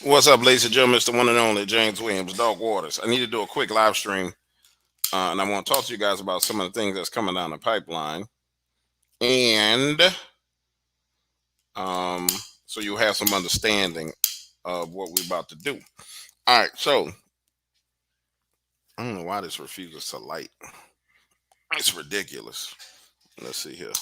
What's up, ladies and gentlemen? It's the one and only James Williams, Dog Waters. I need to do a quick live stream, and I want to talk to you guys about some of the things that's coming down the pipeline, and um, so you have some understanding of what we're about to do. All right, so I don't know why this refuses to light. It's ridiculous. Let's see here.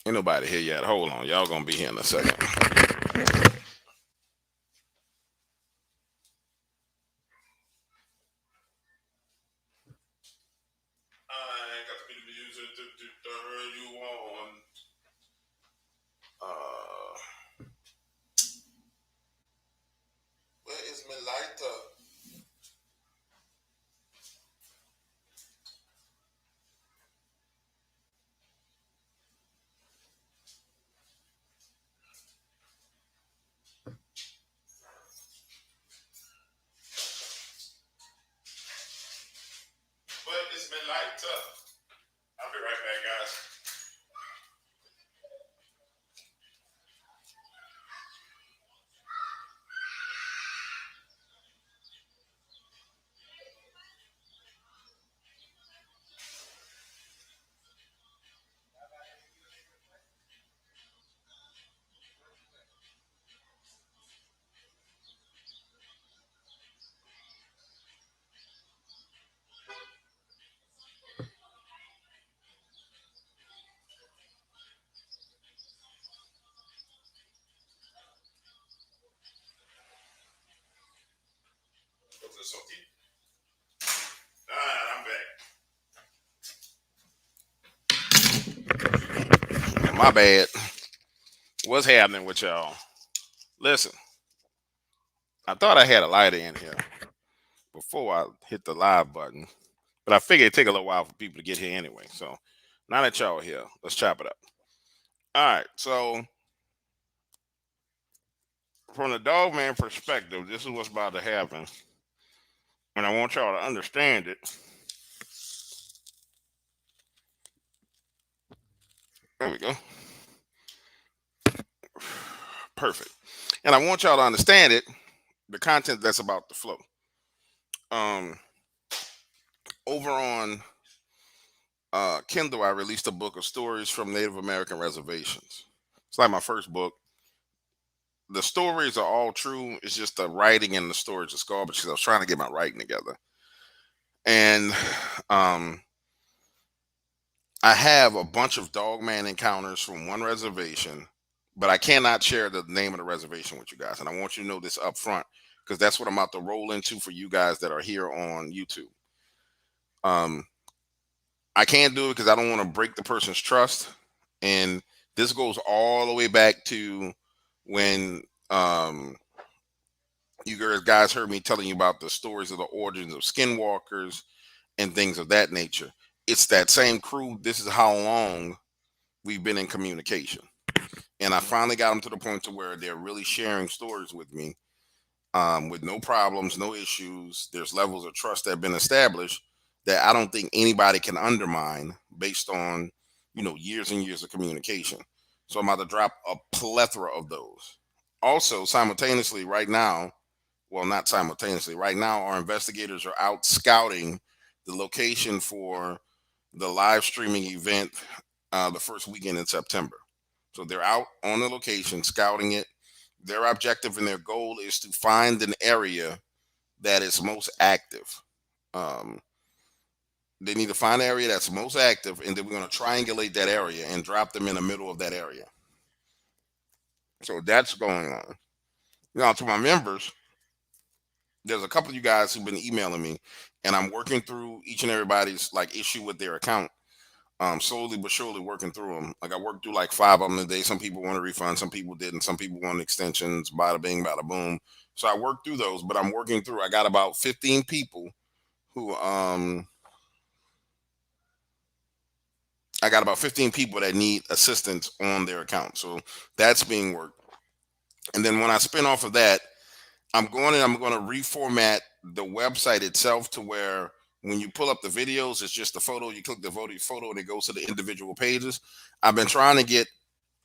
Ain't nobody here yet. Hold on, y'all gonna be here in a second. I got the music to turn you on. Where is my lighter? Where is my lighter? I'll be right back, guys. Was this okay? I'm back. My bad. What's happening with y'all? Listen, I thought I had a lighter in here before I hit the live button, but I figured it'd take a little while for people to get here anyway. So now that y'all are here, let's chop it up. All right. So from the Dogman perspective, this is what's about to happen, and I want y'all to understand it. There we go. Perfect. And I want y'all to understand it, the content that's about to flow. Um, over on Kindle, I released a book of stories from Native American reservations. It's like my first book. The stories are all true. It's just the writing and the stories is garbage because I was trying to get my writing together. And I have a bunch of dogman encounters from one reservation, but I cannot share the name of the reservation with you guys. And I want you to know this up front because that's what I'm about to roll into for you guys that are here on YouTube. Um, I can't do it because I don't want to break the person's trust. And this goes all the way back to when you guys heard me telling you about the stories of the origins of skinwalkers and things of that nature. It's that same crew. This is how long we've been in communication. And I finally got them to the point to where they're really sharing stories with me with no problems, no issues. There's levels of trust that have been established that I don't think anybody can undermine based on, years and years of communication. So I'm about to drop a plethora of those. Also, simultaneously, right now, well, not simultaneously, right now, our investigators are out scouting the location for the live streaming event the first weekend in September. So they're out on the location scouting it. Their objective and their goal is to find an area that is most active. Um, they need to find an area that's most active, and then we're going to triangulate that area and drop them in the middle of that area. So that's going on. Now, to my members, there's a couple of you guys who've been emailing me, and I'm working through each and everybody's like issue with their account. Slowly but surely working through them. Like I worked through like five of them today. Some people want a refund, some people didn't, some people want extensions, bada bing, bada boom. So I worked through those, but I'm working through. I got about 15 people who I got about 15 people that need assistance on their account. So that's being worked. And then when I spin off of that, I'm going to reformat the website itself to where when you pull up the videos, it's just a photo. You click the photo and it goes to the individual pages. I've been trying to get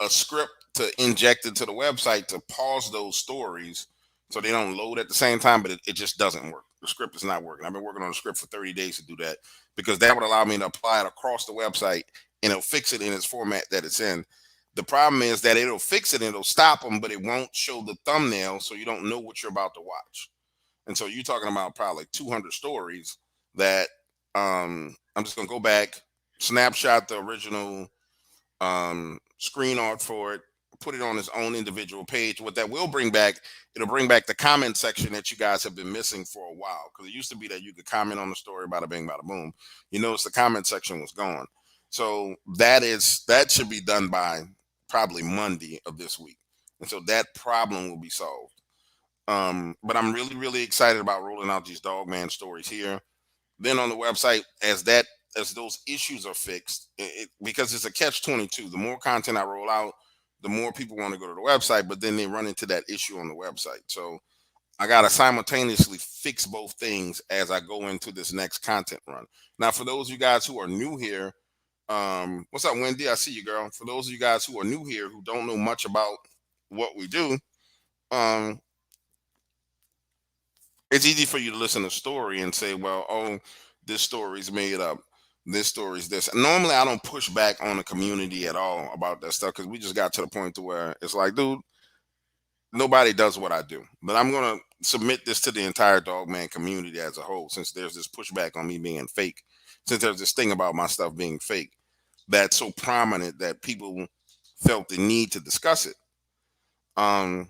a script to inject into the website to pause those stories so they don't load at the same time, but it just doesn't work. The script is not working. I've been working on the script for 30 days to do that because that would allow me to apply it across the website and it'll fix it in its format that it's in. The problem is that it'll fix it and it'll stop them, but it won't show the thumbnail so you don't know what you're about to watch. And so you're talking about probably like 200 stories that I'm just going to go back, snapshot the original screen art for it, put it on its own individual page. What that will bring back, it'll bring back the comment section that you guys have been missing for a while. Because it used to be that you could comment on the story, bada bing, bada boom. You notice the comment section was gone. So that should be done by probably Monday of this week. And so that problem will be solved. But I'm really, really excited about rolling out these Dogman stories here. Then on the website, as those issues are fixed, because it's a catch-22. The more content I roll out, the more people want to go to the website, but then they run into that issue on the website. So I got to simultaneously fix both things as I go into this next content run. Now, for those of you guys who are new here, what's up, Wendy? I see you, girl. For those of you guys who are new here who don't know much about what we do, um, it's easy for you to listen to a story and say, well, oh, this story's made up. This story's this. Normally, I don't push back on the community at all about that stuff because we just got to the point to where it's like, dude, nobody does what I do. But I'm going to submit this to the entire Dogman community as a whole since there's this pushback on me being fake. Since there's this thing about my stuff being fake that's so prominent that people felt the need to discuss it. Um,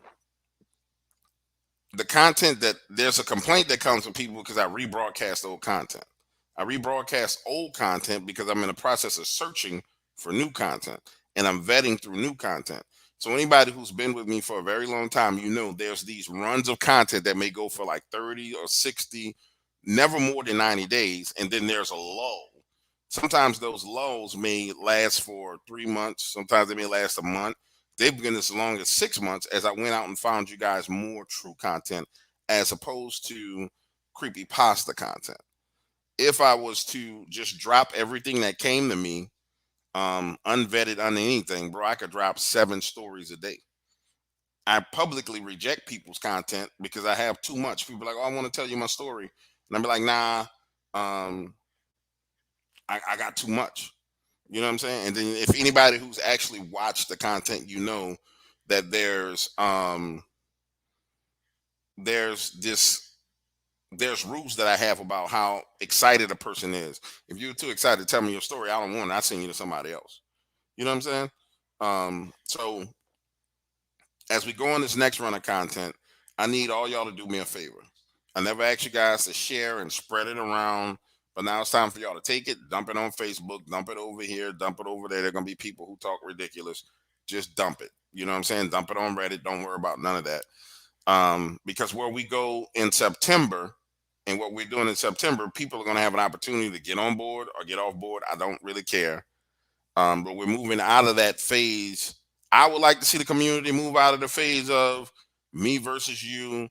the content that there's a complaint that comes from people because I rebroadcast old content. I rebroadcast old content because I'm in the process of searching for new content and I'm vetting through new content. So anybody who's been with me for a very long time, you know there's these runs of content that may go for like 30 or 60, never more than 90 days, and then there's a lull. Sometimes those lulls may last for 3 months, sometimes they may last a month. They've been as long as 6 months as I went out and found you guys more true content as opposed to creepy pasta content. If I was to just drop everything that came to me, unvetted on anything, bro, I could drop 7 stories a day. I publicly reject people's content because I have too much. People are like, oh, I want to tell you my story. And I'm like, nah, um, I got too much. You know what I'm saying? And then if anybody who's actually watched the content, you know that there's this there's rules that I have about how excited a person is. If you're too excited to tell me your story, I don't want it. I send you to somebody else. You know what I'm saying? So as we go on this next run of content, I need all y'all to do me a favor. I never asked you guys to share and spread it around, but now it's time for y'all to take it, dump it on Facebook, dump it over here, dump it over there. There are gonna be people who talk ridiculous. Just dump it. You know what I'm saying? Dump it on Reddit. Don't worry about none of that. Because where we go in September and what we're doing in September, people are going to have an opportunity to get on board or get off board. I don't really care. But we're moving out of that phase. I would like to see the community move out of the phase of me versus you,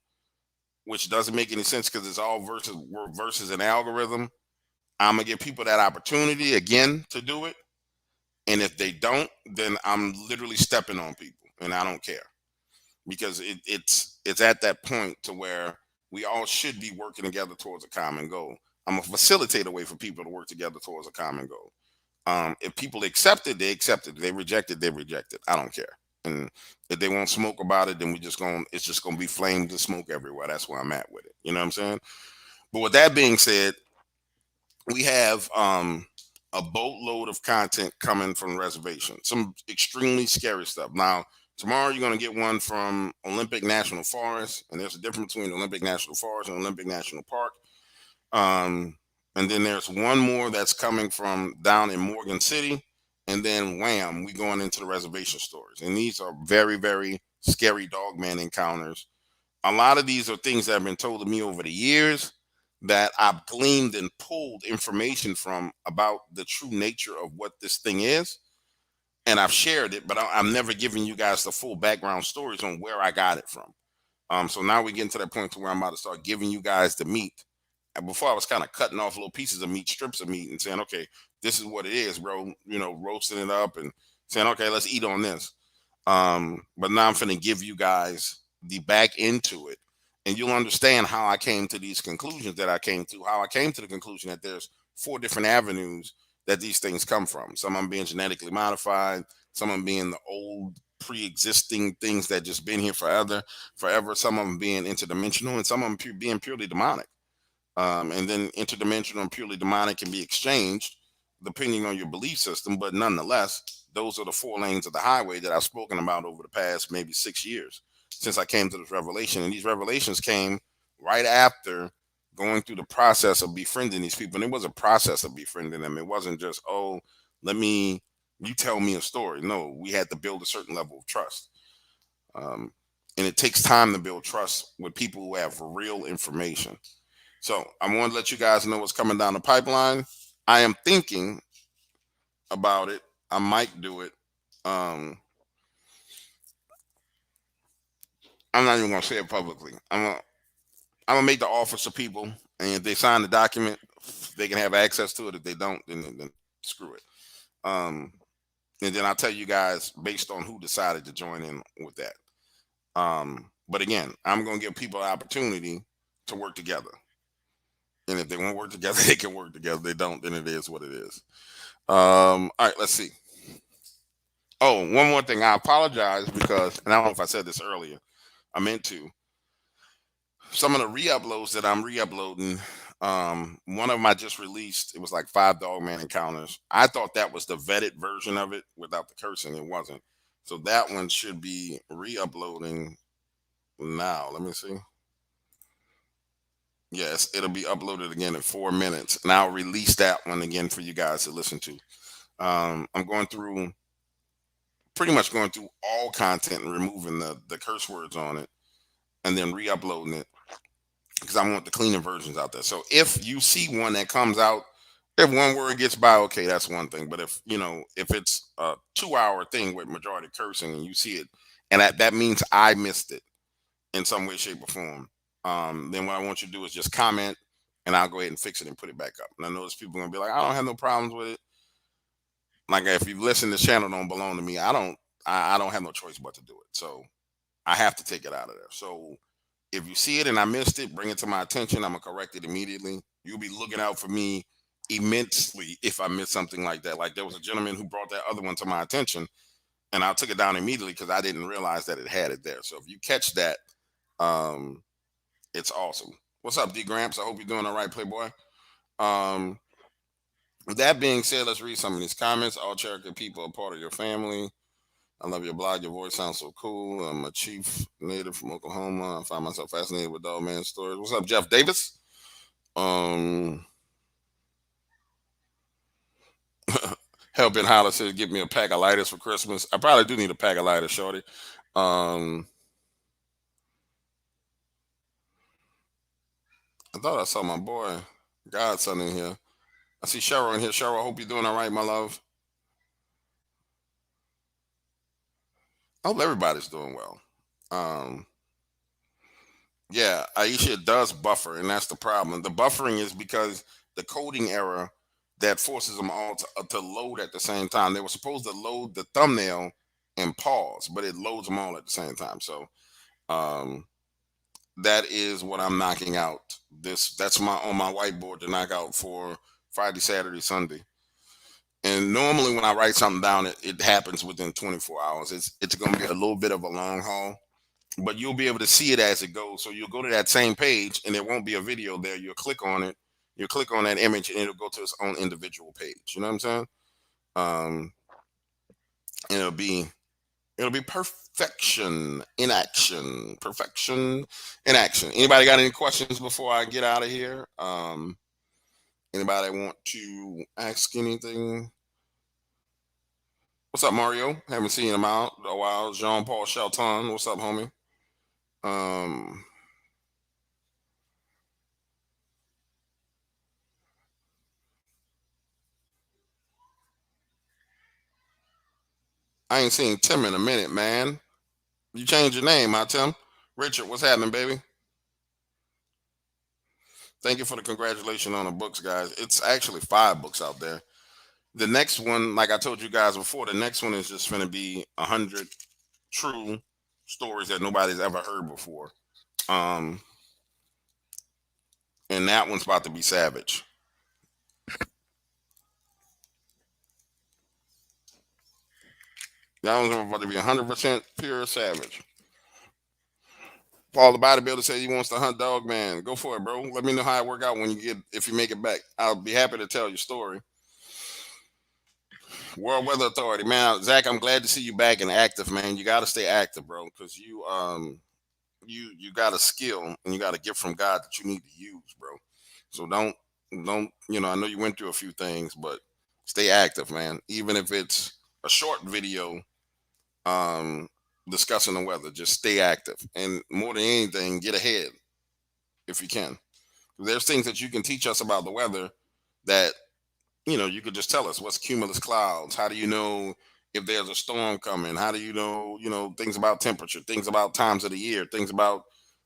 which doesn't make any sense because it's all versus an algorithm. I'm gonna give people that opportunity again to do it, and if they don't, then I'm literally stepping on people, and I don't care because it's at that point to where we all should be working together towards a common goal. I'm a facilitator way for people to work together towards a common goal. If people accept it, they accept it. They reject it, they reject it. I don't care. And if they won't smoke about it, then it's just gonna be flames and smoke everywhere. That's where I'm at with it. You know what I'm saying? But with that being said, we have a boatload of content coming from Reservation. Some extremely scary stuff. Now, tomorrow you're gonna get one from Olympic National Forest, and there's a difference between Olympic National Forest and Olympic National Park. And then there's one more that's coming from down in Morgan City, and then wham, we going into the reservation stories. And these are very, very scary dogman encounters. A lot of these are things that have been told to me over the years that I've gleaned and pulled information from about the true nature of what this thing is. And I've shared it, but I'm never giving you guys the full background stories on where I got it from. So now we're getting to that point to where I'm about to start giving you guys the meat. And before I was kind of cutting off little pieces of meat, strips of meat, and saying, okay, this is what it is, bro. You know, roasting it up and saying, okay, let's eat on this. But now I'm finna give you guys the back into it, and you'll understand how I came to these conclusions that I came to. How I came to the conclusion that there's four different avenues that these things come from. Some of them being genetically modified, some of them being the old pre-existing things that just been here forever. Some of them being interdimensional, and some of them being purely demonic. And then interdimensional and purely demonic can be exchanged depending on your belief system. But nonetheless, those are the four lanes of the highway that I've spoken about over the past maybe 6 years since I came to this revelation. And these revelations came right after going through the process of befriending these people. And it was a process of befriending them. It wasn't just, oh, you tell me a story. No, we had to build a certain level of trust. Um, and it takes time to build trust with people who have real information. So I want to let you guys know what's coming down the pipeline. I am thinking about it. I might do it. Um, I'm not even gonna say it publicly. I'm gonna make the offer to people, and if they sign the document, they can have access to it. If they don't, then screw it. Um, and then I'll tell you guys based on who decided to join in with that. But again, I'm gonna give people an opportunity to work together. And if they want to work together, they can work together. If they don't, then it is what it is. All right, let's see. Oh, one more thing. I apologize because, and I don't know if I said this earlier. I meant to. Some of the re-uploads that I'm re-uploading. One of them I just released. It was like 5 Dogman encounters. I thought that was the vetted version of it without the cursing. It wasn't. So that one should be re-uploading now. Let me see. Yes, it'll be uploaded again in 4 minutes, and I'll release that one again for you guys to listen to. I'm going through, pretty much going through all content and removing the curse words on it, and then re-uploading it because I want the cleaner versions out there. So if you see one that comes out, if one word gets by, okay, that's one thing. But if it's a 2-hour thing with majority cursing and you see it, and that means I missed it in some way, shape, or form. Then what I want you to do is just comment, and I'll go ahead and fix it and put it back up. And I know there's people gonna be like, I don't have no problems with it. Like if you listen, this channel don't belong to me. I don't have no choice but to do it. So I have to take it out of there. So if you see it and I missed it, bring it to my attention. I'm gonna correct it immediately. You'll be looking out for me immensely if I miss something like that. Like there was a gentleman who brought that other one to my attention, and I took it down immediately because I didn't realize that it had it there. So if you catch that, um, it's awesome. What's up, D Gramps? I hope you're doing all right, Playboy. Um, with that being said, let's read some of these comments. All Cherokee people are part of your family. I love your blog. Your voice sounds so cool. I'm a chief native from Oklahoma. I find myself fascinated with Dogman stories. What's up, Jeff Davis? Um, Helping Holler says, "Get me a pack of lighters for Christmas." I probably do need a pack of lighters, shorty. Um, I thought I saw my boy Godson in here. I see Cheryl in here. Cheryl, I hope you're doing all right, my love. I hope everybody's doing well. Um, yeah, Aisha does buffer, and that's the problem. The buffering is because the coding error that forces them all to load at the same time. They were supposed to load the thumbnail and pause, but it loads them all at the same time. So um, that is what I'm knocking out. That's my on my whiteboard to knock out for Friday, Saturday, Sunday. And normally when I write something down, it happens within 24 hours. It's going to be a little bit of a long haul, but you'll be able to see it as it goes. So you'll go to that same page, and there won't be a video there. You'll click on it. You'll click on that image, and it'll go to its own individual page. You know what I'm saying? Um, and it'll be perfection in action. Perfection in action. Anybody got any questions before I get out of here? Anybody want to ask anything? What's up, Mario? Haven't seen him out a while. Jean Paul Shelton. What's up, homie? Um, I ain't seen Tim in a minute, man. You changed your name, huh, Tim? Richard, what's happening, baby? Thank you for the congratulations on the books, guys. It's actually 5 books out there. The next one, like I told you guys before, the next one is just going to be 100 true stories that nobody's ever heard before. Um, and that one's about to be savage. That one's about to be 100% pure savage. Paul the bodybuilder said he wants to hunt dog man. Go for it, bro. Let me know how it work out when you get if you make it back. I'll be happy to tell your story. World Weather Authority, man. Zach, I'm glad to see you back and active, man. You got to stay active, bro, because you got a skill and you got a gift from God that you need to use, bro. So don't I know you went through a few things, but stay active, man. Even if it's a short video um discussing the weather, just stay active. And more than anything, get ahead if you can. There's things that you can teach us about the weather that you could just tell us what's cumulus clouds. How do you know if there's a storm coming? How do things about temperature, things about times of the year, things about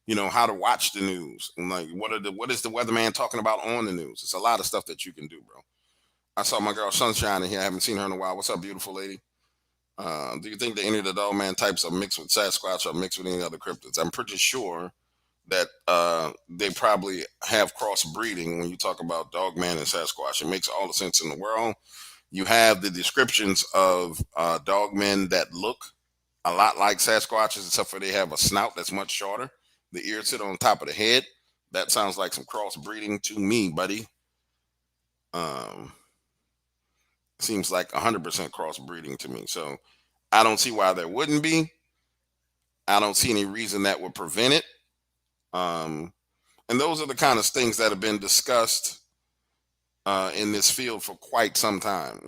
how to watch the news, and like what is the weatherman talking about on the news? It's a lot of stuff that you can do, bro. I saw my girl Sunshine in here. I haven't seen her in a while. What's up, beautiful lady? Do you think that any of the Dogman types are mixed with Sasquatch or mixed with any other cryptids? I'm pretty sure that they probably have crossbreeding when you talk about Dogman and Sasquatch. It makes all the sense in the world. You have the descriptions of dogmen that look a lot like Sasquatches, except for they have a snout that's much shorter. The ears sit on top of the head. That sounds like some crossbreeding to me, buddy. Um, Seems like 100% crossbreeding to me. So I don't see why there wouldn't be. I don't see any reason that would prevent it. And those are the kind of things that have been discussed in this field for quite some time.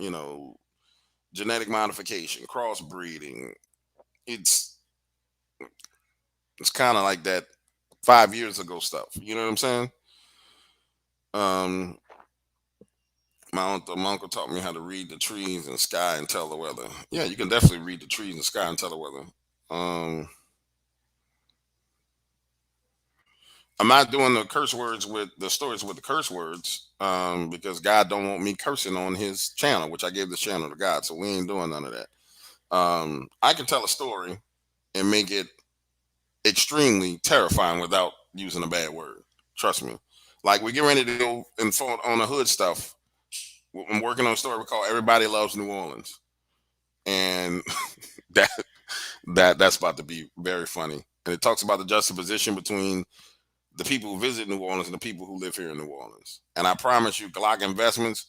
Genetic modification, crossbreeding. It's it's kind of like that 5 years ago stuff. You know what I'm saying? Um, my uncle taught me how to read the trees and sky and tell the weather. Yeah, you can definitely read the trees and sky and tell the weather. Um, I'm not doing the curse words with the stories with the curse words because God don't want me cursing on His channel, which I gave this channel to God, so we ain't doing none of that. I can tell a story and make it extremely terrifying without using a bad word. Trust me. Like we get ready to go and on the hood stuff. I'm working on a story we call "Everybody Loves New Orleans," and that that's about to be very funny. And it talks about the juxtaposition between the people who visit New Orleans and the people who live here in New Orleans. And I promise you, Glock Investments,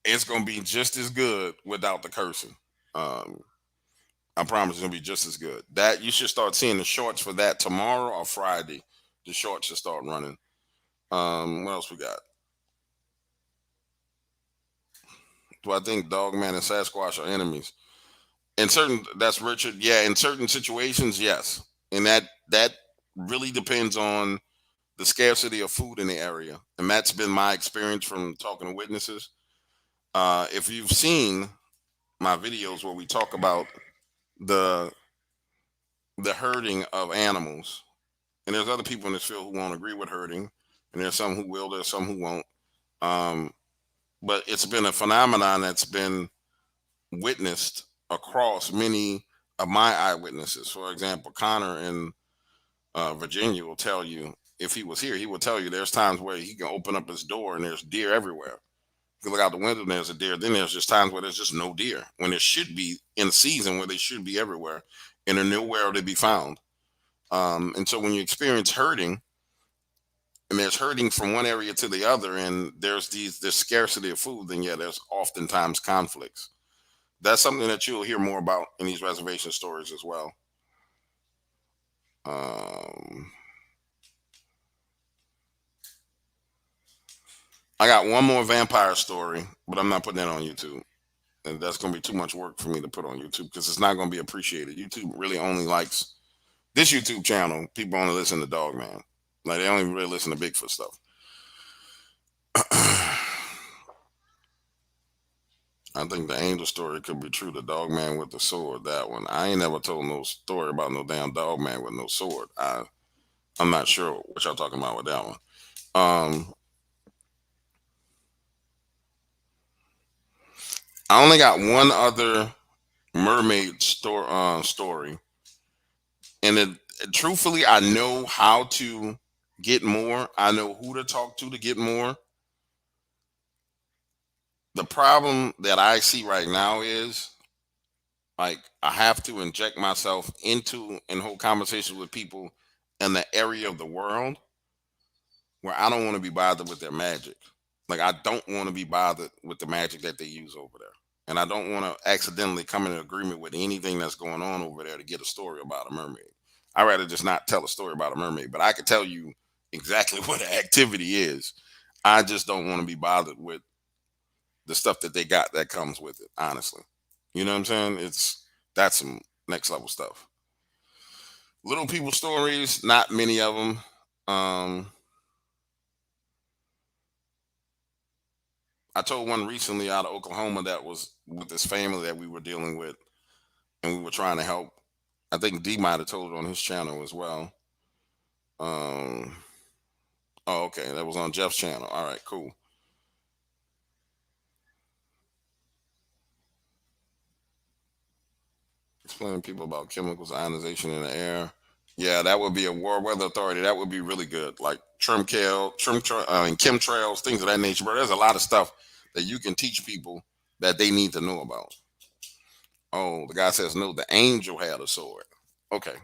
it's gonna be just as good without the cursing. Um, I promise it's gonna be just as good. That you should start seeing the shorts for that tomorrow or Friday. The shorts should start running. What else we got? Do I think Dogman and Sasquatch are enemies? That's Richard. Yeah, in certain situations, yes. And that really depends on the scarcity of food in the area. And that's been my experience from talking to witnesses. If you've seen my videos where we talk about the the herding of animals, and there's other people in this field who won't agree with herding, and there's some who will, there's some who won't. Um, but it's been a phenomenon that's been witnessed across many of my eyewitnesses. For example, Connor in Virginia will tell you, if he was here, he will tell you there's times where he can open up his door and there's deer everywhere. You can look out the window and there's a deer. Then there's just times where there's just no deer, when there should be in season, where they should be everywhere, and they're nowhere to be found. And so when you experience herding, and there's herding from one area to the other, and this scarcity of food, then yeah, there's oftentimes conflicts. That's something that you'll hear more about in these reservation stories as well. Um, I got one more vampire story, but I'm not putting that on YouTube. And that's going to be too much work for me to put on YouTube because it's not going to be appreciated. YouTube really only likes this YouTube channel. People only listen to Dogman. Like they don't even really listen to Bigfoot stuff. I think the angel story could be true. The dogman with the sword. That one. I ain't never told no story about no damn dogman with no sword. I'm not sure what y'all talking about with that one. I only got one other mermaid story, and truthfully, I know how to get more. I know who to talk to get more. The problem that I see right now is like I have to inject myself into and hold conversations with people in the area of the world where I don't want to be bothered with their magic. Like I don't want to be bothered with the magic that they use over there. And I don't want to accidentally come in agreement with anything that's going on over there to get a story about a mermaid. I'd rather just not tell a story about a mermaid, but I could tell you exactly what the activity is. I just don't want to be bothered with the stuff that they got that comes with it, honestly. You know what I'm saying? That's some next level stuff. Little people stories, not many of them. Um, I told one recently out of Oklahoma that was with this family that we were dealing with and we were trying to help. I think D might have told it on his channel as well. Um, oh, okay, that was on Jeff's channel. All right, cool. Explaining people about chemicals, ionization in the air. Yeah, that would be a war weather authority. That would be really good. Like and chemtrails, things of that nature. But there's a lot of stuff that you can teach people that they need to know about. Oh, the guy says no. The angel had a sword. Okay.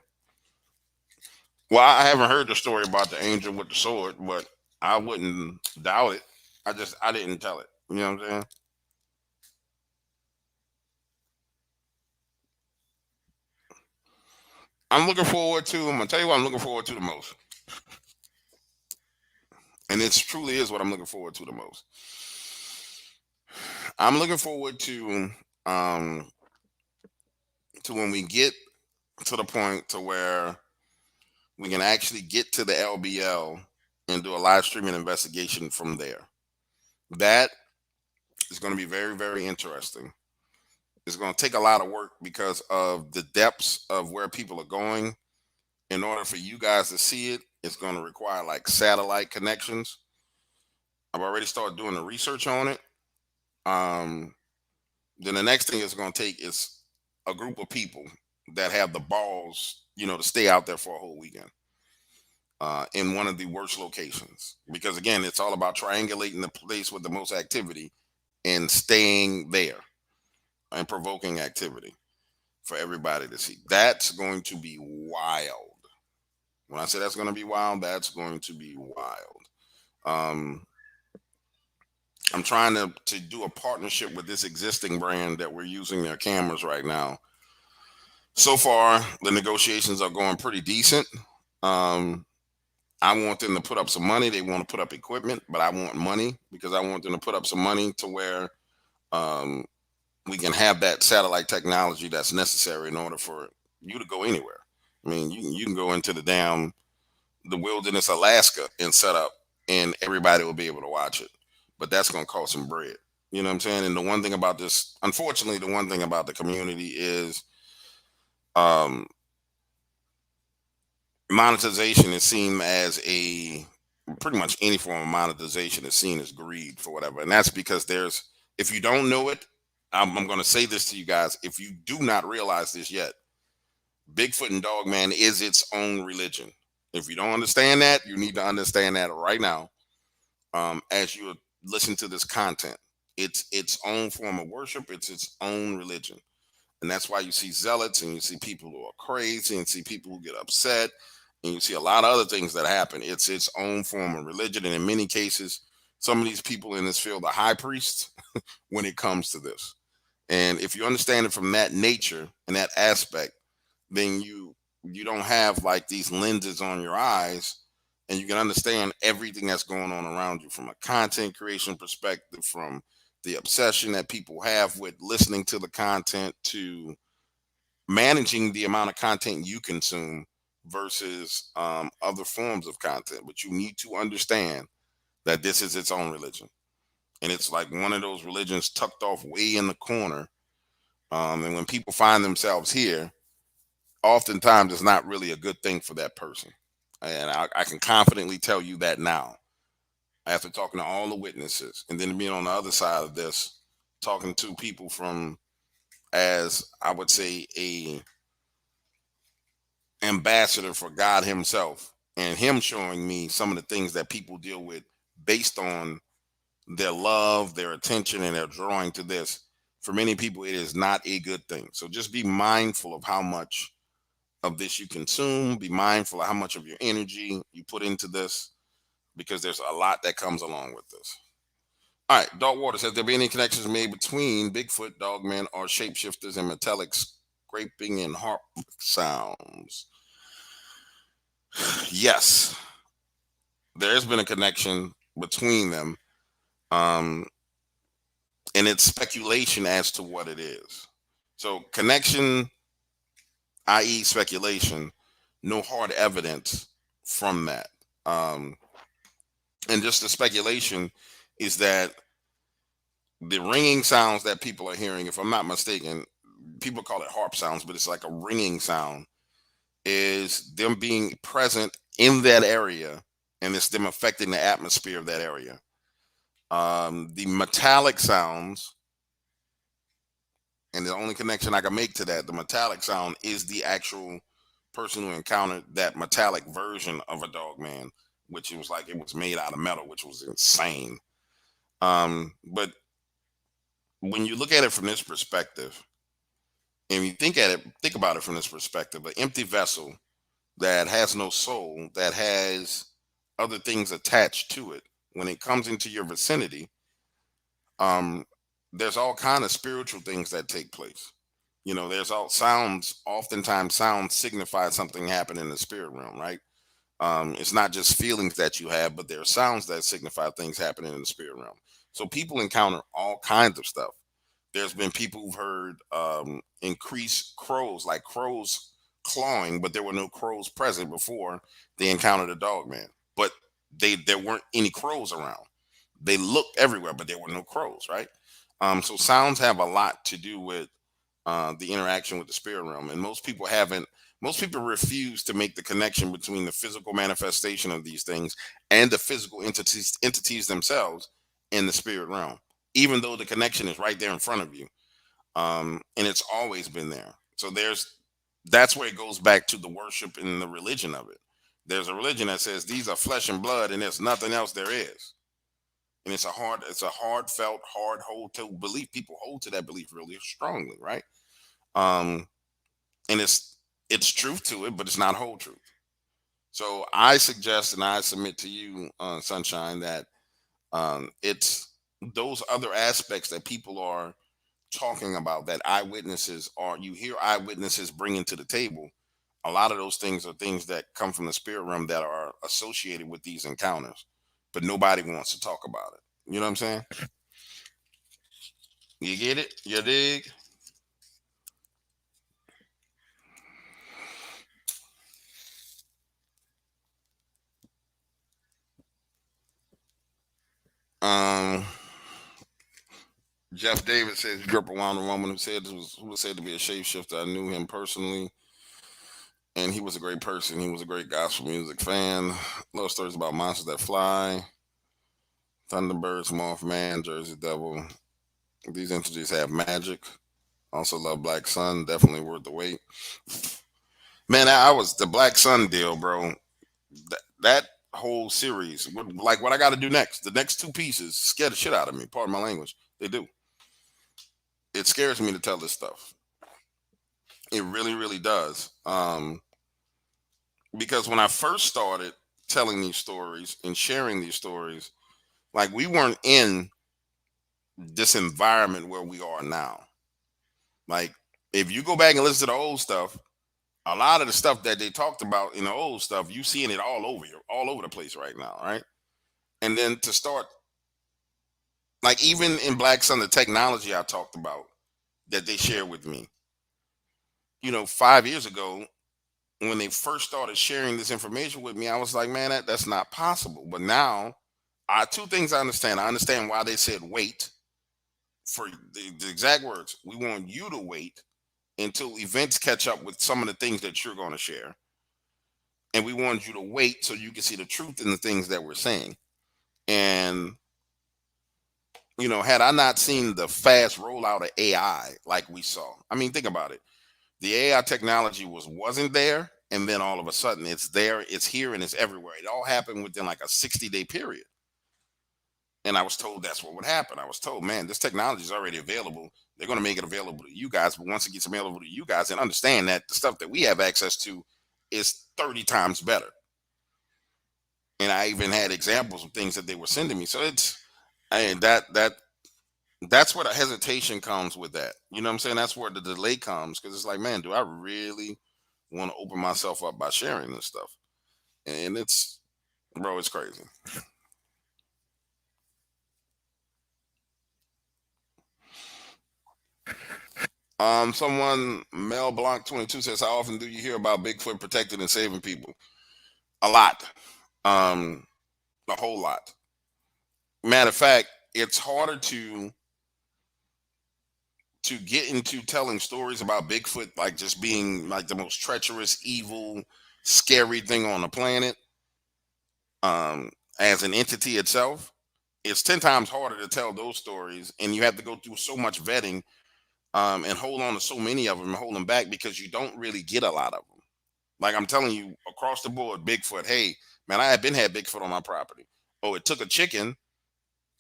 Well, I haven't heard the story about the angel with the sword, but I wouldn't doubt it. I didn't tell it. You know what I'm saying? I'm looking forward to. I'm gonna tell you what I'm looking forward to the most, and it truly is what I'm looking forward to the most. I'm looking forward um to when we get to the point to where we can actually get to the LBL and do a live streaming investigation from there. That is going to be very, very interesting. It's going to take a lot of work because of the depths of where people are going. In order for you guys to see it, it's going to require like satellite connections. I've already started doing the research on it. Um, then the next thing it's going to take is a group of people that have the balls, to stay out there for a whole weekend in one of the worst locations. Because again, it's all about triangulating the place with the most activity and staying there and provoking activity for everybody to see. That's going to be wild. When I say that's going to be wild, that's going to be wild. Um, I'm trying to do a partnership with this existing brand that we're using their cameras right now. So far, the negotiations are going pretty decent. Um, I want them to put up some money. They want to put up equipment, but I want money because I want them to put up some money to where um, we can have that satellite technology that's necessary in order for you to go anywhere. I mean, you can go into the wilderness, Alaska, and set up, and everybody will be able to watch it. But that's going to cost some bread. You know what I'm saying? And the one thing about this, unfortunately, the one thing about the community is um, monetization is seen as a pretty much any form of monetization is seen as greed for whatever. And that's because if you don't know it, I'm going to say this to you guys. If you do not realize this yet, Bigfoot and Dogman is its own religion. If you don't understand that, you need to understand that right now. As you listen to this content, it's its own form of worship. It's its own religion. And that's why you see zealots and you see people who are crazy and see people who get upset and you see a lot of other things that happen. It's its own form of religion. And in many cases, some of these people in this field are high priests when it comes to this. And if you understand it from that nature and that aspect, then you don't have like these lenses on your eyes and you can understand everything that's going on around you from a content creation perspective, from the obsession that people have with listening to the content to managing the amount of content you consume versus other forms of content. But you need to understand that this is its own religion. And it's like one of those religions tucked off way in the corner. And when people find themselves here, oftentimes it's not really a good thing for that person. And I can confidently tell you that now after talking to all the witnesses and then being on the other side of this, talking to people from as, I would say, a ambassador for God himself, and him showing me some of the things that people deal with based on their love, their attention, and their drawing to this. For many people, it is not a good thing. So just be mindful of how much of this you consume. Be mindful of how much of your energy you put into this, because there's a lot that comes along with this. All right, Dark Water says, there be any connections made between Bigfoot, Dogmen, or shapeshifters and metallic scraping and harp sounds? Yes, there has been a connection between them, um, and it's speculation as to what it is. So connection, i.e., speculation, no hard evidence from that. Um, and just the speculation is that the ringing sounds that people are hearing, if I'm not mistaken, people call it harp sounds, but it's like a ringing sound, is them being present in that area, and it's them affecting the atmosphere of that area. The metallic sounds, and the only connection I can make to that, the metallic sound, is the actual person who encountered that metallic version of a dog man, which it was like it was made out of metal, which was insane. But when you look at it from this perspective, and you think about it from this perspective, an empty vessel that has no soul, that has other things attached to it, when it comes into your vicinity, um, there's all kind of spiritual things that take place. There's all sounds. Oftentimes, sounds signify something happened in the spirit realm, right? It's not just feelings that you have, but there are sounds that signify things happening in the spirit realm. So people encounter all kinds of stuff. There's been people who've heard increased crows, like crows clawing, but there were no crows present before they encountered a dog man. But there weren't any crows around. They looked everywhere, but there were no crows, right? So sounds have a lot to do with the interaction with the spirit realm, and most people haven't. Most people refuse to make the connection between the physical manifestation of these things and the physical entities themselves in the spirit realm, even though the connection is right there in front of you, and it's always been there. So that's where it goes back to the worship and the religion of it. There's a religion that says these are flesh and blood, and there's nothing else there is. And it's a heartfelt, hard hold to belief. People hold to that belief really strongly, right? Um, and it's truth to it, but it's not whole truth. So I suggest and I submit to you, Sunshine, that it's those other aspects that people are talking about, that eyewitnesses are, you hear eyewitnesses bringing to the table. A lot of those things are things that come from the spirit realm that are associated with these encounters, but nobody wants to talk about it. You know what I'm saying? You get it? You dig? Um, Jeff David says he grew up around a woman who was said to be a shapeshifter. I knew him personally, and he was a great person. He was a great gospel music fan. Love stories about monsters that fly, Thunderbirds, Mothman, Jersey Devil. These entities have magic. Also love Black Sun. Definitely worth the wait. Man, I was the Black Sun deal, bro. That whole series, like what I got to do next. The next two pieces scare the shit out of me. Pardon my language. They do. It scares me to tell this stuff. It really, really does. Because when I first started telling these stories and sharing these stories, like we weren't in this environment where we are now. Like if you go back and listen to the old stuff, a lot of the stuff that they talked about in the old stuff, you seeing it all over you, all over the place right now, right? And then to start, like even in Black Sun, the technology I talked about that they shared with me, 5 years ago, when they first started sharing this information with me, I was like, man, that's not possible. But now, two things I understand. I understand why they said wait for the exact words. We want you to wait until events catch up with some of the things that you're going to share. And we want you to wait so you can see the truth in the things that we're saying. And Had I not seen the fast rollout of AI like we saw, I mean, think about it. The AI technology wasn't there, and then all of a sudden it's there, it's here, and it's everywhere. It all happened within like a 60-day period. And I was told that's what would happen. I was told, man, this technology is already available. They're going to make it available to you guys, but once it gets available to you guys, and understand that the stuff that we have access to is 30 times better. And I even had examples of things that they were sending me. So that's where the hesitation comes with that. You know what I'm saying? That's where the delay comes, because it's like, man, do I really want to open myself up by sharing this stuff? And it's, bro, it's crazy. Someone Mel Blanc 22 says, how often do you hear about Bigfoot protecting and saving people? A lot. Um, a whole lot. Matter of fact, it's harder to get into telling stories about Bigfoot, like just being like the most treacherous, evil, scary thing on the planet, as an entity itself. It's 10 times harder to tell those stories, and you have to go through so much vetting, and hold on to so many of them and hold them back, because you don't really get a lot of them. Like I'm telling you, across the board, Bigfoot. Hey, man, I had Bigfoot on my property. Oh, it took a chicken.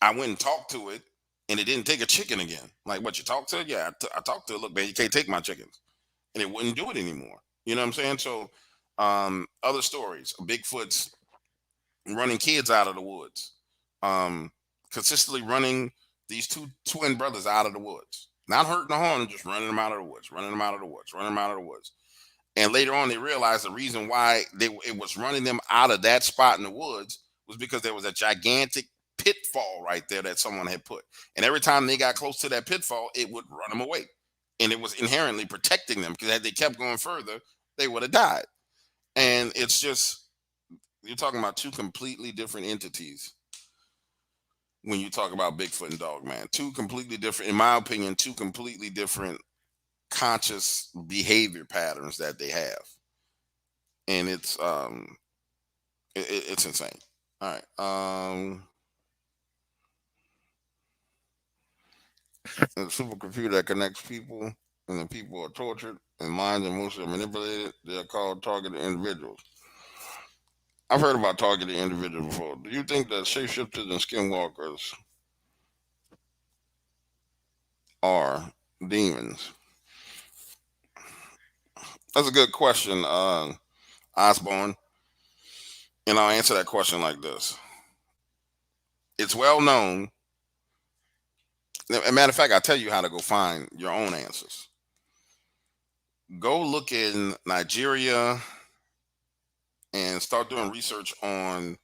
I went and talked to it, and it didn't take a chicken again. Like, what, you talked to it? Yeah, I talked to it. Look, man, you can't take my chickens, and it wouldn't do it anymore. You know what I'm saying? So, other stories, Bigfoot's running kids out of the woods, um, consistently running these two twin brothers out of the woods, not hurting the harm, just running them out of the woods, running them out of the woods, running them out of the woods. And later on, they realized the reason why it was running them out of that spot in the woods was because there was a gigantic pitfall right there that someone had put. And every time they got close to that pitfall, it would run them away. And it was inherently protecting them, because had they kept going further, they would have died. And it's just, you're talking about two completely different entities when you talk about Bigfoot and Dogman. Two completely different, in my opinion, two completely different conscious behavior patterns that they have. And it's insane. All right. A supercomputer that connects people, and the people are tortured and minds and emotions are manipulated. They are called targeted individuals. I've heard about targeted individuals before. Do you think that shapeshifters and skinwalkers are demons? That's a good question, Osborne. And I'll answer that question like this. It's well known. As a matter of fact, I'll tell you how to go find your own answers. Go look in Nigeria and start doing research on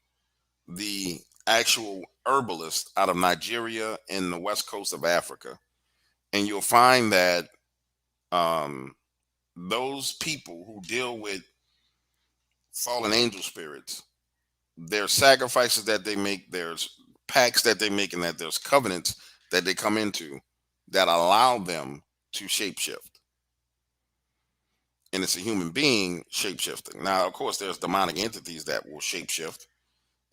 the actual herbalists out of Nigeria and the west coast of Africa. And you'll find that, um, those people who deal with fallen angel spirits, there's sacrifices that they make, there's pacts that they make, and that there's covenants that they come into that allow them to shapeshift. And it's a human being shapeshifting. Now, of course, there's demonic entities that will shapeshift.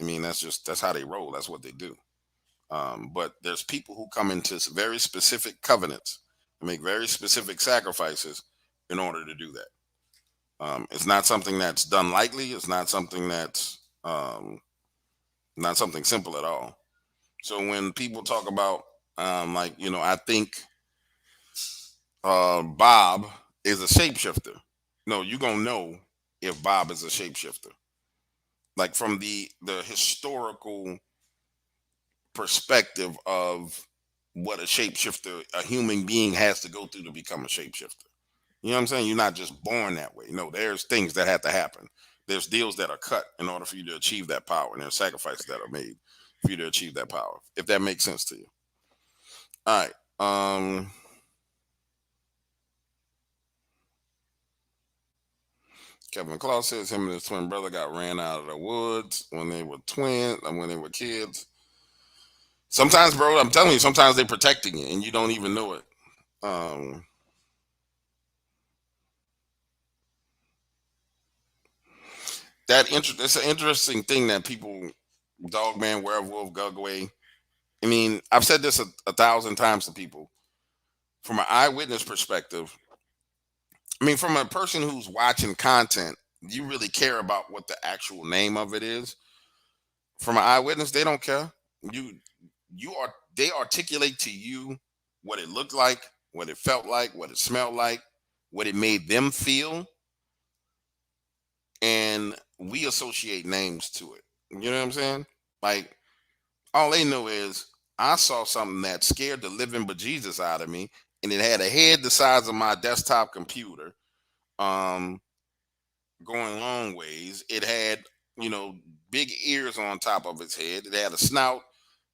I mean, that's how they roll. That's what they do. But there's people who come into very specific covenants and make very specific sacrifices in order to do that. It's not something that's done lightly. It's not something that's, not something simple at all. So when people talk about, like, I think, Bob is a shapeshifter. No, you're gonna know if Bob is a shapeshifter. Like, from the historical perspective of what a shapeshifter, a human being, has to go through to become a shapeshifter. You know what I'm saying? You're not just born that way. No, there's things that have to happen. There's deals that are cut in order for you to achieve that power, and there's sacrifices that are made for you to achieve that power. If that makes sense to you. All right. Kevin Claus says him and his twin brother got ran out of the woods when they were twins and when they were kids. Sometimes, bro, I'm telling you, sometimes they're protecting you and you don't even know it. Um, it's an interesting thing that people, Dogman, Werewolf, Gugway, I mean, I've said this a thousand times to people. From an eyewitness perspective, I mean, from a person who's watching content, you really care about what the actual name of it is. From an eyewitness, they don't care. You you are they articulate to you what it looked like, what it felt like, what it smelled like, what it made them feel, and we associate names to it. You know what I'm saying? Like, all they know is I saw something that scared the living bejesus out of me, and it had a head the size of my desktop computer, um, going long ways. It had, you know, big ears on top of its head. It had a snout,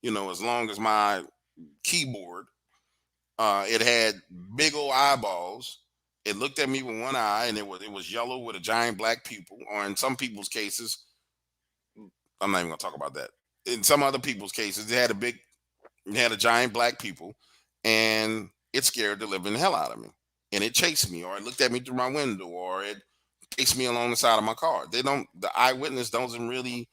as long as my keyboard. It had big old eyeballs. It looked at me with one eye, and it was yellow with a giant black pupil. Or in some people's cases, I'm not even gonna talk about that. In some other people's cases, it had a giant black pupil, and it scared the living hell out of me. And it chased me, or it looked at me through my window, or it chased me along the side of my car. The eyewitness doesn't really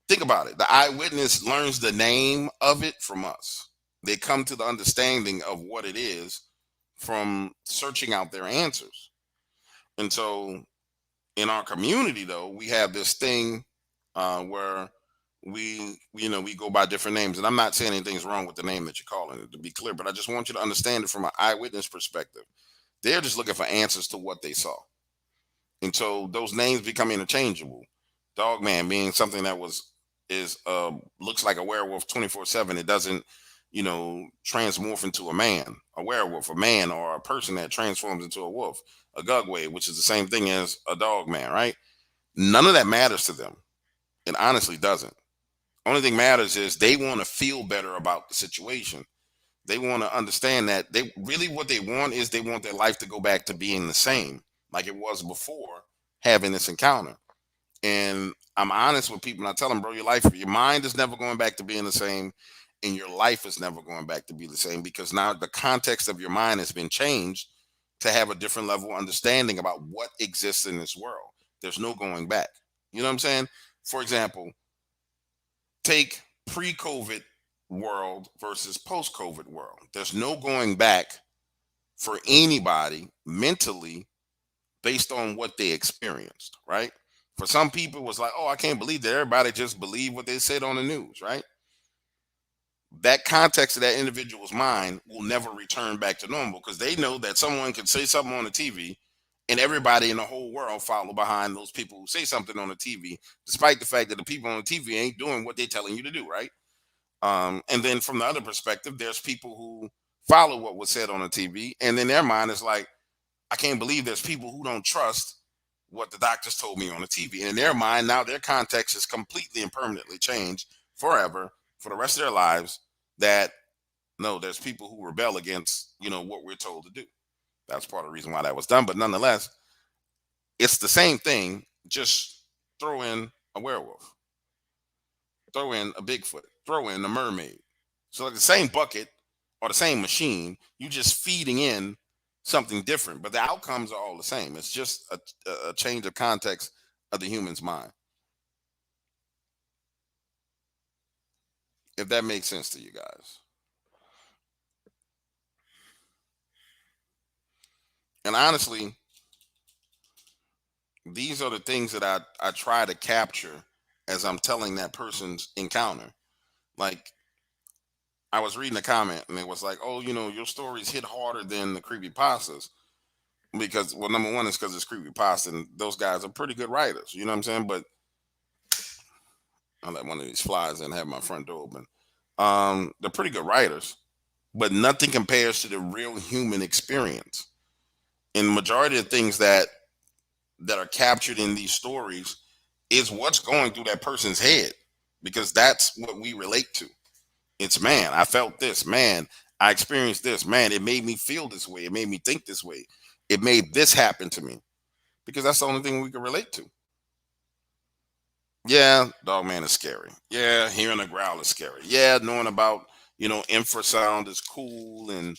think about it. The eyewitness learns the name of it from us. They come to the understanding of what it is from searching out their answers. And so in our community, though, we have this thing where we go by different names. And I'm not saying anything's wrong with the name that you're calling it, to be clear, but I just want you to understand it from an eyewitness perspective. They're just looking for answers to what they saw. And so those names become interchangeable. Dogman being something that is looks like a werewolf 24/7. It doesn't, transmorph into a man, a werewolf, a man, or a person that transforms into a wolf. A gugway, which is the same thing as a dog man, right? None of that matters to them. It honestly doesn't. Only thing matters is they want to feel better about the situation. They want to understand that they really what they want is they want their life to go back to being the same like it was before having this encounter. And I'm honest with people and I tell them, bro, your mind is never going back to being the same, and your life is never going back to be the same because now the context of your mind has been changed to have a different level of understanding about what exists in this world. There's no going back. You know what I'm saying? For example, take pre-COVID world versus post-COVID world. There's no going back for anybody mentally based on what they experienced, right? For some people, it was like, oh, I can't believe that everybody just believed what they said on the news, right? That context of that individual's mind will never return back to normal because they know that someone could say something on the TV and everybody in the whole world follow behind those people who say something on the TV, despite the fact that the people on the TV ain't doing what they're telling you to do, right? And then from the other perspective, there's people who follow what was said on the TV, and then their mind is like, I can't believe there's people who don't trust what the doctors told me on the TV. And in their mind, now their context is completely and permanently changed forever for the rest of their lives. That no, there's people who rebel against, what we're told to do. That's part of the reason why that was done. But nonetheless, it's the same thing. Just throw in a werewolf, throw in a Bigfoot, throw in a mermaid. So like the same bucket or the same machine, you just feeding in something different, but the outcomes are all the same. It's just a change of context of the human's mind. If that makes sense to you guys. And honestly, these are the things that I try to capture as I'm telling that person's encounter. Like, I was reading a comment and it was like, oh, your stories hit harder than the creepy pastas because, well, number one is because it's creepy pasta and those guys are pretty good writers. You know what I'm saying? But I'll let one of these flies in and have my front door open. They're pretty good writers, but nothing compares to the real human experience. And majority of things that are captured in these stories is what's going through that person's head because that's what we relate to. It's, man, I felt this, man, I experienced this, man, it made me feel this way, it made me think this way, it made this happen to me because that's the only thing we can relate to. Yeah, Dogman is scary. Yeah, hearing a growl is scary. Yeah, knowing about, infrasound is cool and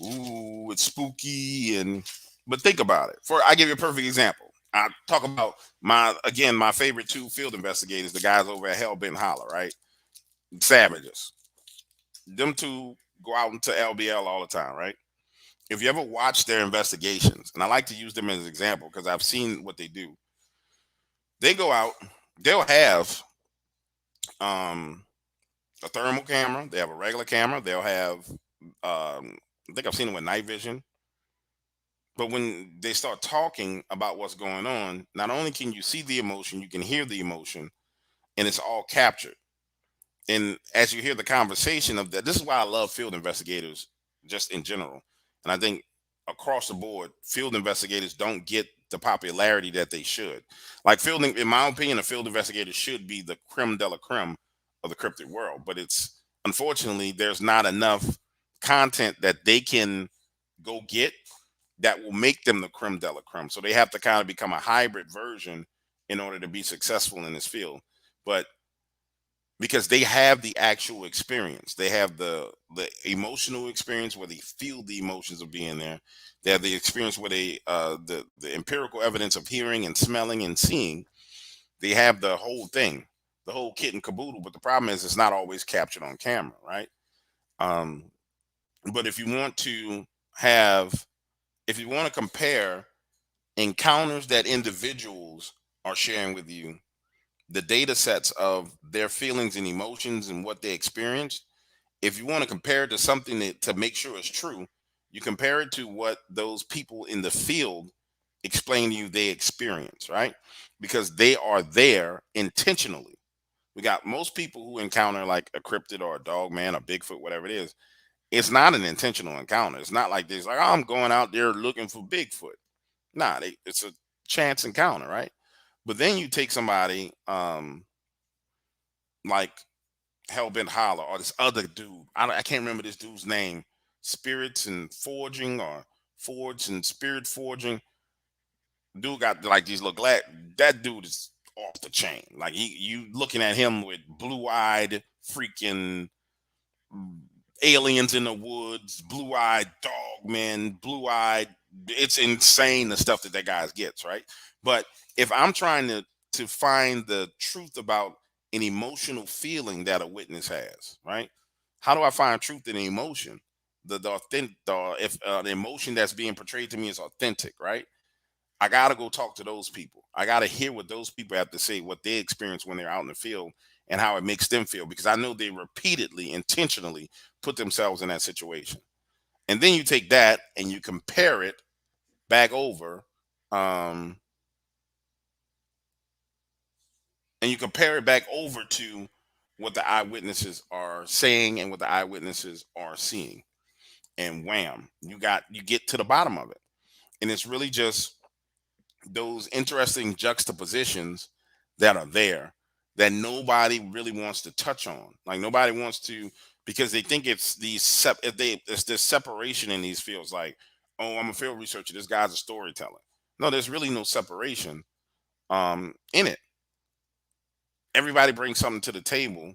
ooh, it's spooky and but think about it. I give you a perfect example. I talk about my favorite two field investigators, the guys over at Hellbent Holler, right? Savages. them two go out into LBL all the time, right? If you ever watch their investigations, and I like to use them as an example because I've seen what they do. They go out, they'll have um, a thermal camera, they have a regular camera, they'll have, I think I've seen them with night vision. But when they start talking about what's going on, not only can you see the emotion, you can hear the emotion, and it's all captured. And as you hear the conversation of that, this is why I love field investigators just in general. And I think across the board, field investigators don't get the popularity that they should. Like fielding, in my opinion, a field investigator should be the creme de la creme of the cryptid world. But it's unfortunately there's not enough content that they can go get that will make them the creme de la creme. So they have to kind of become a hybrid version in order to be successful in this field. But because they have the actual experience. They have the emotional experience where they feel the emotions of being there. They have the experience where they the empirical evidence of hearing and smelling and seeing. They have the whole thing, the whole kit and caboodle. But the problem is it's not always captured on camera, right? Um, but have, if you want to compare encounters that individuals are sharing with you, the data sets of their feelings and emotions and what they experienced, if you want to compare it to something that to make sure it's true, you compare it to what those people in the field explain to you they experience, right? Because they are there intentionally. We got most people who encounter like a cryptid or a dog man or Bigfoot, whatever it is. It's not an intentional encounter. It's not like this, like, oh, I'm going out there looking for Bigfoot. Nah, it's a chance encounter, right? But then you take somebody like Hellbent Holler or this other dude. I can't remember this dude's name. Spirits and Forging or Forge and Spirit Forging. Dude got like these look glad. That dude is off the chain. Like you looking at him with blue eyed freaking aliens in the woods, blue eyed dog men, blue eyed. It's insane the stuff that guys gets, right? But if I'm trying to find the truth about an emotional feeling that a witness has, right? How do I find truth in emotion? The authentic, if the emotion that's being portrayed to me is authentic, right? I gotta go talk to those people. I gotta hear what those people have to say, what they experience when they're out in the field, and how it makes them feel. Because I know they repeatedly, intentionally put themselves in that situation. And then you take that and you compare it back over, um, and you compare it back over to what the eyewitnesses are saying and what the eyewitnesses are seeing. And wham, you get to the bottom of it. And it's really just those interesting juxtapositions that are there that nobody really wants to touch on. Like nobody wants to, because they think it's it's this separation in these fields. Like, oh, I'm a field researcher. This guy's a storyteller. No, there's really no separation in it. Everybody brings something to the table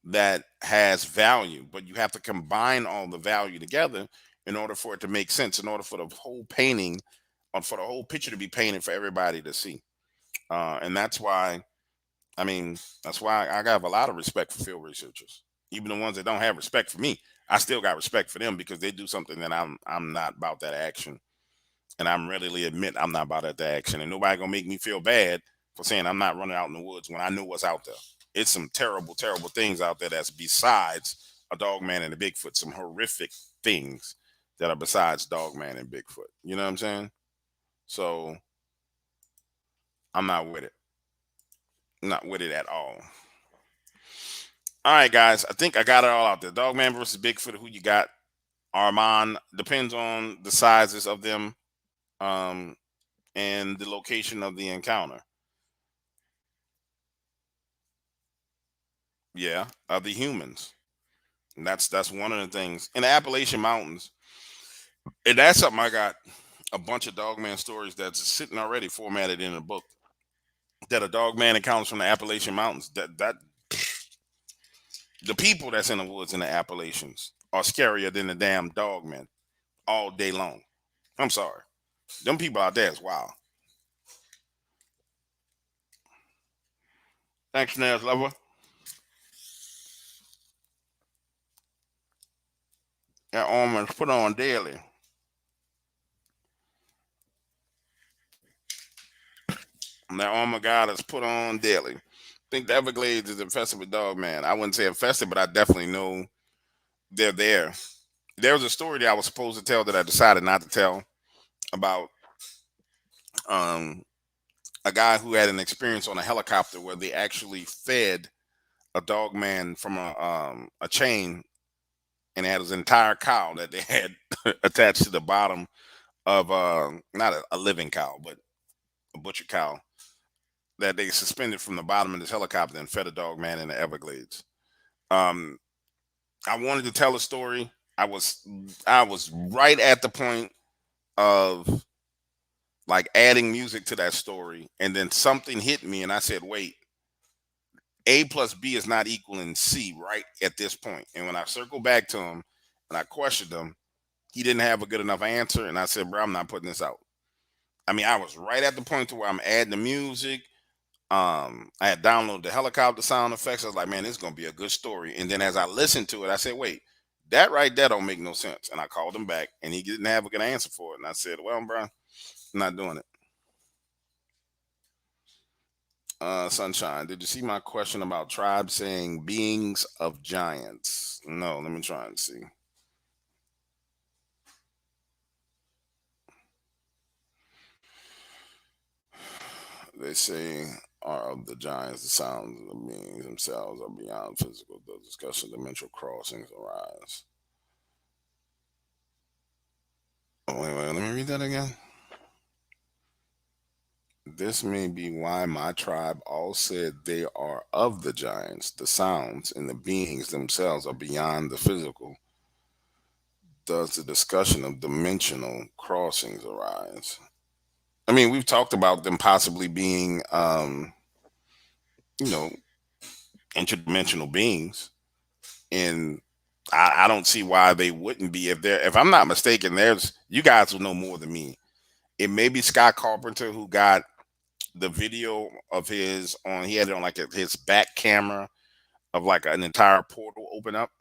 that has value, but you have to combine all the value together in order for it to make sense. In order for the whole painting, or for the whole picture to be painted for everybody to see. And that's why, I mean, that's why I got a lot of respect for field researchers. Even the ones that don't have respect for me, I still got respect for them because they do something that I'm not about that action. And I'm readily admit I'm not about that action. And nobody gonna make me feel bad for saying I'm not running out in the woods when I know what's out there. It's some terrible, terrible things out there that's besides a dog man and a Bigfoot. Some horrific things that are besides dog man and Bigfoot. You know what I'm saying? So I'm not with it. Not with it at all. All right, guys. I think I got it all out there. Dogman versus Bigfoot. Who you got? Armand. Depends on the sizes of them, um, and the location of the encounter. Yeah, of the humans. And that's one of the things in the Appalachian Mountains. And that's something I got a bunch of Dogman stories that's sitting already formatted in a book. That a Dogman encounters from the Appalachian Mountains. That the people that's in the woods in the Appalachians are scarier than the damn dogmen all day long. I'm sorry. Them people out there is wild. Thanks, Snails Lover. That armor is put on daily. And that armor God is put on daily. I think the Everglades is infested with dogman. I wouldn't say infested, but I definitely know they're there. There was a story that I was supposed to tell that I decided not to tell about um, a guy who had an experience on a helicopter where they actually fed a dogman from a chain, and it had his entire cow that they had attached to the bottom of not a living cow, but a butcher cow that they suspended from the bottom of this helicopter and fed a dog man in the Everglades. Um, I wanted to tell a story. I was right at the point of like adding music to that story, and then something hit me, and I said, "Wait, A plus B is not equaling C right at this point." And when I circled back to him and I questioned him, he didn't have a good enough answer, and I said, "Bro, I'm not putting this out." I mean, I was right at the point to where I'm adding the music. I had downloaded the helicopter sound effects. I was like, man, this is gonna be a good story. And then as I listened to it, I said, wait, that right there don't make no sense. And I called him back, and he didn't have a good answer for it. And I said, well, bro, I'm not doing it. Sunshine, did you see my question about tribes saying beings of giants? No, let me try and see. They say are of the giants, the sounds of the beings themselves are beyond physical. The discussion of dimensional crossings arise. Oh, wait, let me read that again. This may be why my tribe all said they are of the giants. The sounds and the beings themselves are beyond the physical. Does the discussion of dimensional crossings arise? I mean, we've talked about them possibly being, you know, interdimensional beings, and I don't see why they wouldn't be. If they're, if I'm not mistaken, there's you guys will know more than me. It may be Scott Carpenter who got the video of his on. He had it on like his back camera of like an entire portal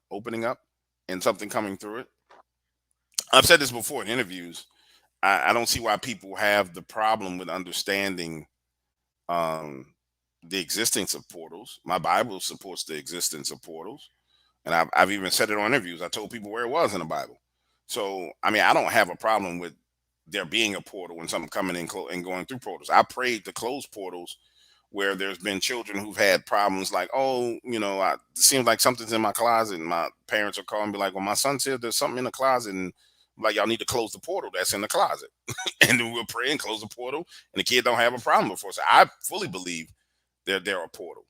opening up, and something coming through it. I've said this before in interviews. I don't see why people have the problem with understanding um, the existence of portals. My Bible supports the existence of portals, and I've even said it on interviews. I told people where it was in the Bible. So I mean, I don't have a problem with there being a portal and something coming in and going through portals. I prayed to close portals where there's been children who've had problems like, oh, it seems like something's in my closet, and my parents are calling me like, well, my son said there's something in the closet, and I'm like, y'all need to close the portal that's in the closet. And then we'll pray and close the portal, and the kid don't have a problem before. So I fully believe there are portals.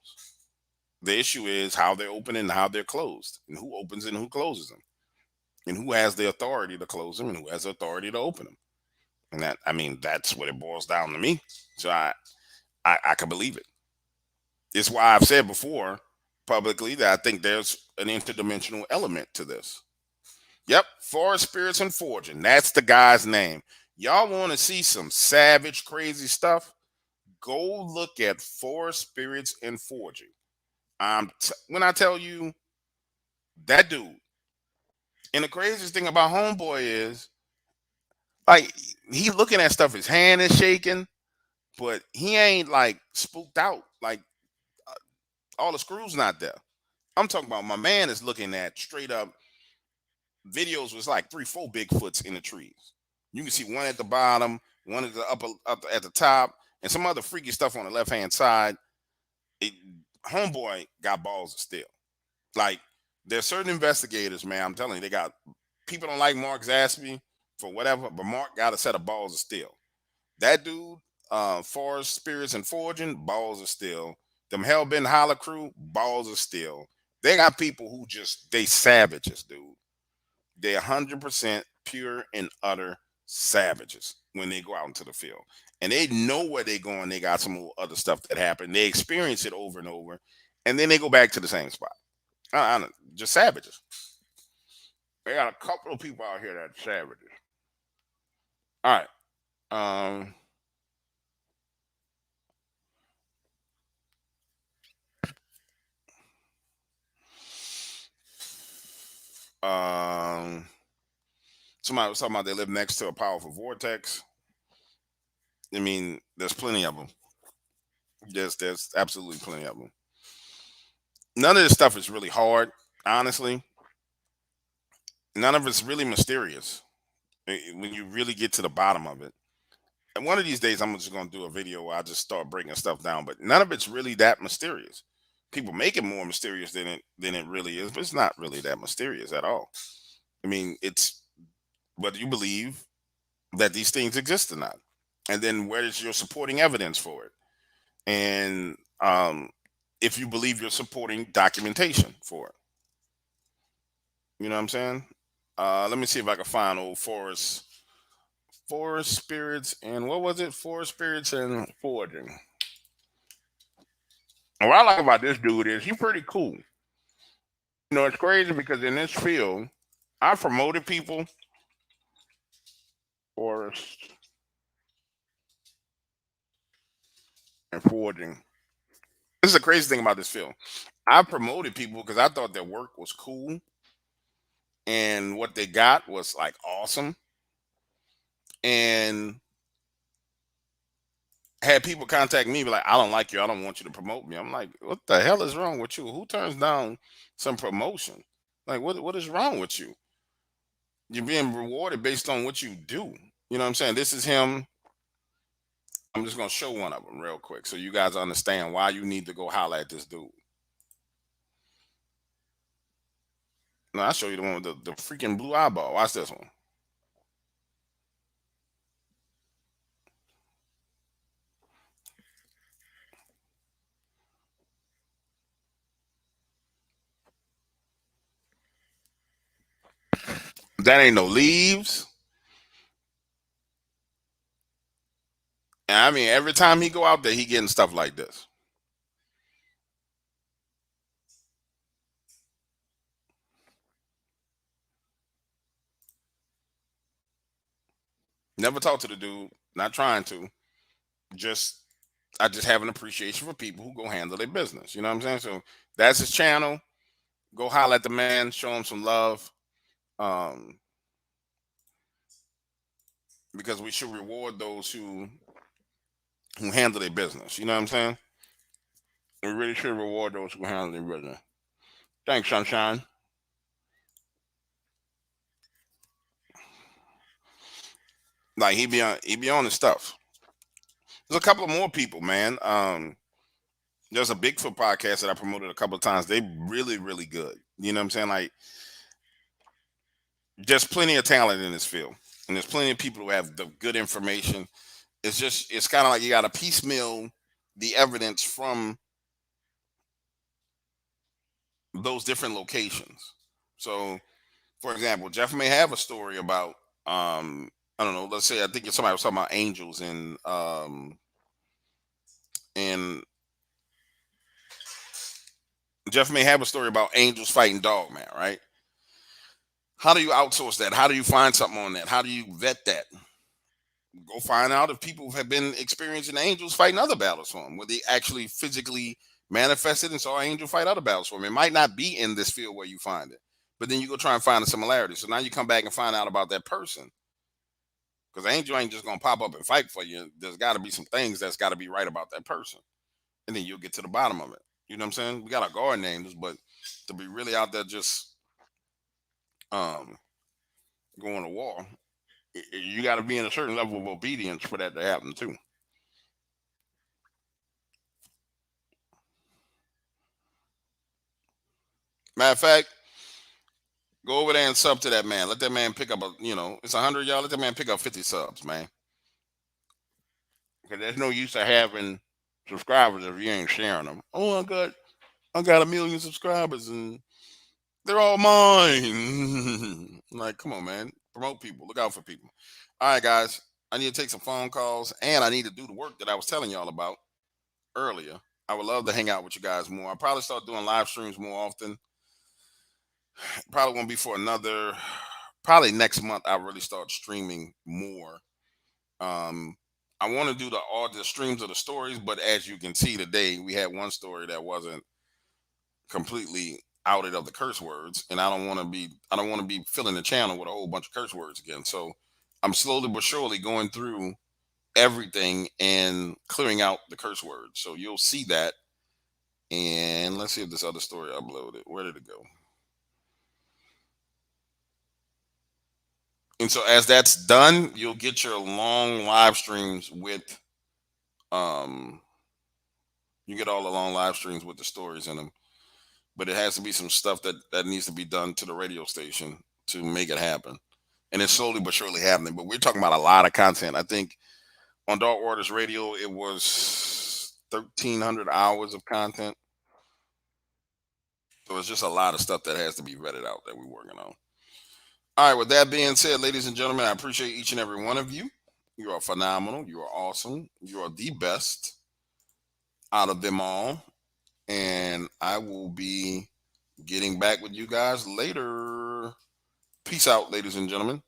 The issue is how they're open and how they're closed, and who opens and who closes them, and who has the authority to close them and who has the authority to open them. And that, I mean, that's what it boils down to me. So I can believe it. It's why I've said before publicly that I think there's an interdimensional element to this. Yep, Forest Spirits and Forging. That's the guy's name. Y'all want to see some savage, crazy stuff? Go look at Forest Spirits and Forging. When I tell you that dude, and the craziest thing about Homeboy is like he looking at stuff, his hand is shaking, but he ain't like spooked out. Like all the screws not there. I'm talking about my man is looking at straight up videos was like 3, 4 Bigfoots in the trees. You can see one at the bottom, one at the up at the top, and some other freaky stuff on the left hand side. It, Homeboy got balls of steel. Like there's certain investigators, man. I'm telling you, they got people don't like Mark Zaspie for whatever, but Mark got a set of balls of steel. That dude, Forest Spirits and Forging, balls of steel. Them Hellbent Holler crew, balls of steel. They got people who just they savages, dude. They 100% pure and utter savages when they go out into the field, and they know where they're going. They got some other stuff that happened. They experience it over and over, and then they go back to the same spot. Just savages. They got a couple of people out here that are savages. All right. Um. Um. Somebody was talking about they live next to a powerful vortex. I mean, there's plenty of them. There's absolutely plenty of them. None of this stuff is really hard, honestly. None of it's really mysterious when you really get to the bottom of it. And one of these days, I'm just going to do a video where I just start breaking stuff down. But none of it's really that mysterious. People make it more mysterious than it really is, but it's not really that mysterious at all. I mean, it's whether you believe that these things exist or not, and then where is your supporting evidence for it, and if you believe you're supporting documentation for it. You know what I'm saying? Let me see if I can find old forest spirits, and what was it? Forest spirits and foraging. And what I like about this dude is he's pretty cool. You know, it's crazy because in this field, I promoted people forest and foraging. This is the crazy thing about this field. I promoted people because I thought their work was cool and what they got was like awesome. And had people contact me be like, I don't like you, I don't want you to promote me. I'm like, what the hell is wrong with you? Who turns down some promotion? Like what is wrong with you? You're being rewarded based on what you do. You know what I'm saying? This is him. I'm just gonna show one of them real quick so you guys understand why you need to go holler at this dude. No, I'll show you the one with the freaking blue eyeball. Watch this one. That ain't no leaves. And I mean, every time he go out there, he getting stuff like this. Never talk to the dude. Not trying to. Just I just have an appreciation for people who go handle their business. You know what I'm saying? So that's his channel. Go holler at the man. Show him some love. Um, because we should reward those who handle their business. You know what I'm saying? We really should reward those who handle their business. Thanks, sunshine. Like he be on his stuff. There's a couple of more people, man. There's a Bigfoot podcast that I promoted a couple of times. They really, really good. You know what I'm saying? Like, there's plenty of talent in this field, and there's plenty of people who have the good information. It's kind of like you got to piecemeal the evidence from those different locations. So, for example, Jeff may have a story about I don't know. Let's say I think somebody was talking about angels and Jeff may have a story about angels fighting Dogman, right? How do you outsource that? How do you find something on that? How do you vet that? Go find out if people have been experiencing angels fighting other battles for them, where they actually physically manifested and saw an angel fight other battles for them. It might not be in this field where you find it, but then you go try and find a similarity. So now you come back and find out about that person. Because angel ain't just gonna pop up and fight for you. There's got to be some things that's got to be right about that person, and then you'll get to the bottom of it. You know what I'm saying? We got our guard angels, but to be really out there just um going to war, you got to be in a certain level of obedience for that to happen too. Matter of fact, go over there and sub to that man. Let that man pick up it's 100 y'all. Let that man pick up 50 subs, man. Because there's no use of having subscribers if you ain't sharing them. Oh, I got a million subscribers and they're all mine. Like, come on, man. Promote people. Look out for people. All right, guys. I need to take some phone calls and I need to do the work that I was telling y'all about earlier. I would love to hang out with you guys more. I'll probably start doing live streams more often. Probably won't be for another, probably next month. I'll really start streaming more. Um, I want to do all the streams of the stories, but as you can see today, we had one story that wasn't completely outed of the curse words, and I don't want to be filling the channel with a whole bunch of curse words again. So I'm slowly but surely going through everything and clearing out the curse words. So you'll see that. And let's see if this other story uploaded. Where did it go? And so as that's done, you'll get your long live streams with um you get all the long live streams with the stories in them. But it has to be some stuff that needs to be done to the radio station to make it happen. And it's slowly but surely happening. But we're talking about a lot of content. I think on Dark Orders Radio it was 1,300 hours of content. So it's just a lot of stuff that has to be vetted out that we're working on. All right, with that being said, ladies and gentlemen, I appreciate each and every one of you. You are phenomenal. You are awesome. You are the best out of them all. And I will be getting back with you guys later. Peace out, ladies and gentlemen.